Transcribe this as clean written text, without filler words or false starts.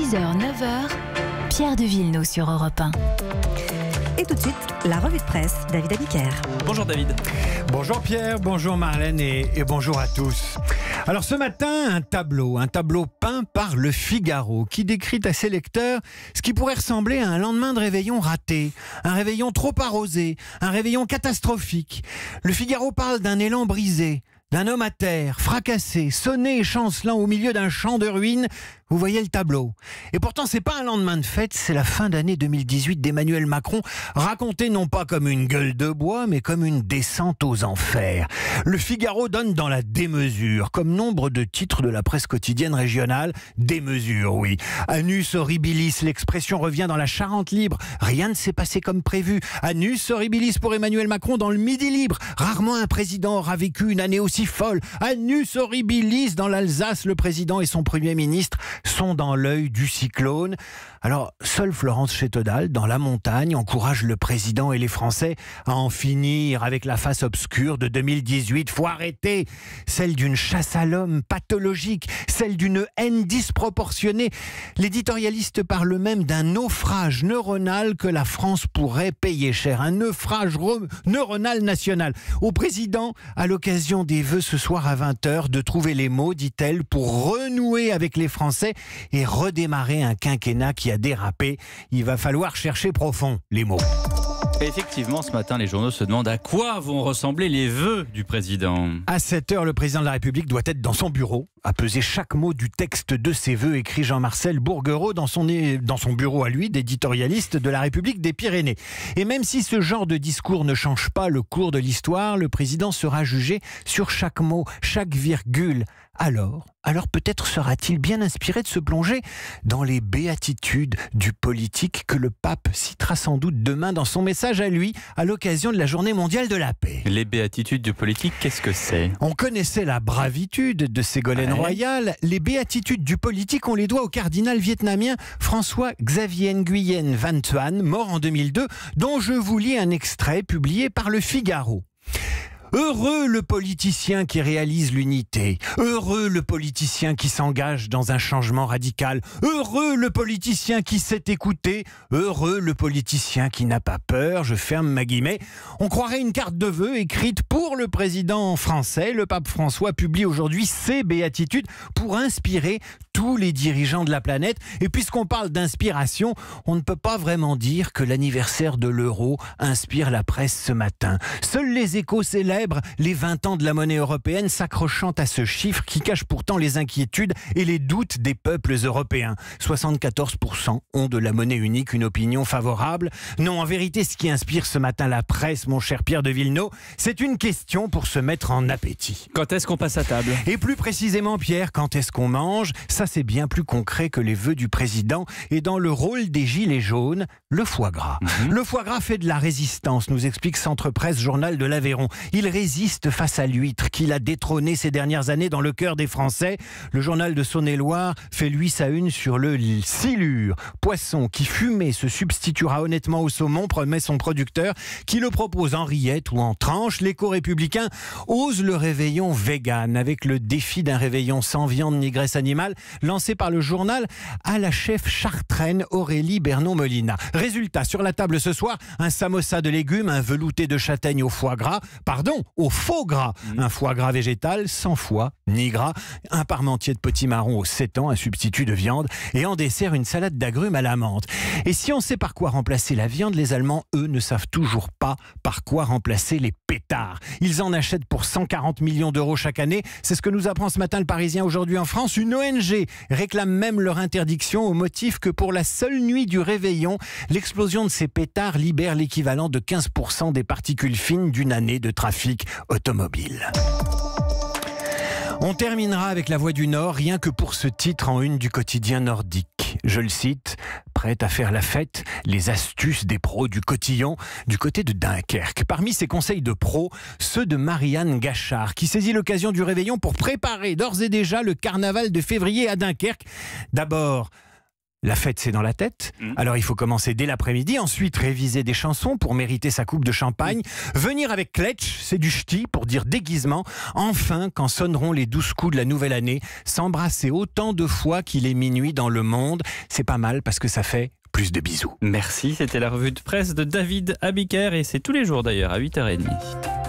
6h, 9h, Pierre de Villeneuve sur Europe 1. Et tout de suite, la revue de presse, David Abiker. Bonjour David. Bonjour Pierre, bonjour Marlène et bonjour à tous. Alors ce matin, un tableau peint par Le Figaro qui décrit à ses lecteurs ce qui pourrait ressembler à un lendemain de réveillon raté, un réveillon trop arrosé, un réveillon catastrophique. Le Figaro parle d'un élan brisé, d'un homme à terre, fracassé, sonné et chancelant au milieu d'un champ de ruines. Vous voyez le tableau. Et pourtant, c'est pas un lendemain de fête, c'est la fin d'année 2018 d'Emmanuel Macron, racontée non pas comme une gueule de bois, mais comme une descente aux enfers. Le Figaro donne dans la démesure, comme nombre de titres de la presse quotidienne régionale. Démesure, oui. Annus horribilis, l'expression revient dans la Charente libre. Rien ne s'est passé comme prévu. Annus horribilis pour Emmanuel Macron dans le Midi libre. Rarement un président aura vécu une année aussi folle. Annus horribilis dans l'Alsace, le président et son Premier ministre sont dans l'œil du cyclone. Alors, seule Florence Chétedal, dans La Montagne, encourage le président et les Français à en finir avec la face obscure de 2018. Faut arrêter, celle d'une chasse à l'homme pathologique, celle d'une haine disproportionnée. L'éditorialiste parle même d'un naufrage neuronal que la France pourrait payer cher. Un naufrage neuronal national. Au président, à l'occasion des vœux ce soir à 20h, de trouver les mots, dit-elle, pour renouer avec les Français et redémarrer un quinquennat qui a dérapé. Il va falloir chercher profond les mots. Et effectivement, ce matin, les journaux se demandent à quoi vont ressembler les vœux du président. À 7h, le président de la République doit être dans son bureau, à peser chaque mot du texte de ses vœux, écrit Jean-Marcel Bourguereau dans son bureau à lui, d'éditorialiste de la République des Pyrénées. Et même si ce genre de discours ne change pas le cours de l'histoire, le président sera jugé sur chaque mot, chaque virgule. Alors peut-être sera-t-il bien inspiré de se plonger dans les béatitudes du politique que le pape citera sans doute demain dans son message à lui à l'occasion de la Journée mondiale de la paix. Les béatitudes du politique, qu'est-ce que c'est ? On connaissait la bravitude de Ségolène Royal. Les béatitudes du politique, on les doit au cardinal vietnamien François-Xavier Nguyen Van Thuan, mort en 2002, dont je vous lis un extrait publié par Le Figaro. Heureux le politicien qui réalise l'unité, heureux le politicien qui s'engage dans un changement radical, heureux le politicien qui sait écouter, heureux le politicien qui n'a pas peur, je ferme ma guillemets. On croirait une carte de vœux écrite pour le président français. Le pape François publie aujourd'hui ses béatitudes pour inspirer tous les dirigeants de la planète. Et puisqu'on parle d'inspiration, on ne peut pas vraiment dire que l'anniversaire de l'euro inspire la presse ce matin. Seuls les Échos célèbrent les 20 ans de la monnaie européenne, s'accrochant à ce chiffre qui cache pourtant les inquiétudes et les doutes des peuples européens. 74% ont de la monnaie unique une opinion favorable. Non, en vérité, ce qui inspire ce matin la presse, mon cher Pierre de Villeneuve, c'est une question pour se mettre en appétit. Quand est-ce qu'on passe à table ? Et plus précisément, Pierre, quand est-ce qu'on mange ? Ça, c'est bien plus concret que les vœux du président. Et dans le rôle des gilets jaunes, le foie gras. Le foie gras fait de la résistance, nous explique Centre Presse, journal de l'Aveyron. Il résiste face à l'huître qu'il a détrôné ces dernières années dans le cœur des Français. Le journal de Saône-et-Loire fait lui sa une sur le silure, poisson qui fumé se substituera honnêtement au saumon, promet son producteur, qui le propose en rillettes ou en tranches. L'éco-républicain ose le réveillon vegan avec le défi d'un réveillon sans viande ni graisse animale lancé par le journal à la chef chartraine Aurélie Bernon-Molina. Résultat, sur la table ce soir, un samosa de légumes, un velouté de châtaigne au foie gras, au faux gras, un foie gras végétal sans foie ni gras, un parmentier de potimarron au 7 ans, un substitut de viande, et en dessert une salade d'agrumes à la menthe. Et si on sait par quoi remplacer la viande, les Allemands, eux, ne savent toujours pas par quoi remplacer les pétards. Ils en achètent pour 140 millions d'euros chaque année. C'est ce que nous apprend ce matin le Parisien aujourd'hui en France. Une ONG réclame même leur interdiction au motif que pour la seule nuit du réveillon, l'explosion de ces pétards libère l'équivalent de 15% des particules fines d'une année de trafic automobile. On terminera avec La Voix du Nord, rien que pour ce titre en une du quotidien nordique. Je le cite, prête à faire la fête, les astuces des pros du cotillon du côté de Dunkerque. Parmi ces conseils de pros, ceux de Marianne Gachard, qui saisit l'occasion du réveillon pour préparer d'ores et déjà le carnaval de février à Dunkerque. D'abord, La fête, c'est dans la tête. Alors il faut commencer dès l'après-midi, ensuite réviser des chansons pour mériter sa coupe de champagne, venir avec Kletsch, c'est du ch'ti pour dire déguisement. Enfin, quand sonneront les 12 coups de la nouvelle année, s'embrasser autant de fois qu'il est minuit dans le monde. C'est pas mal parce que ça fait plus de bisous. Merci, c'était la revue de presse de David Abiker et c'est tous les jours d'ailleurs à 8h30.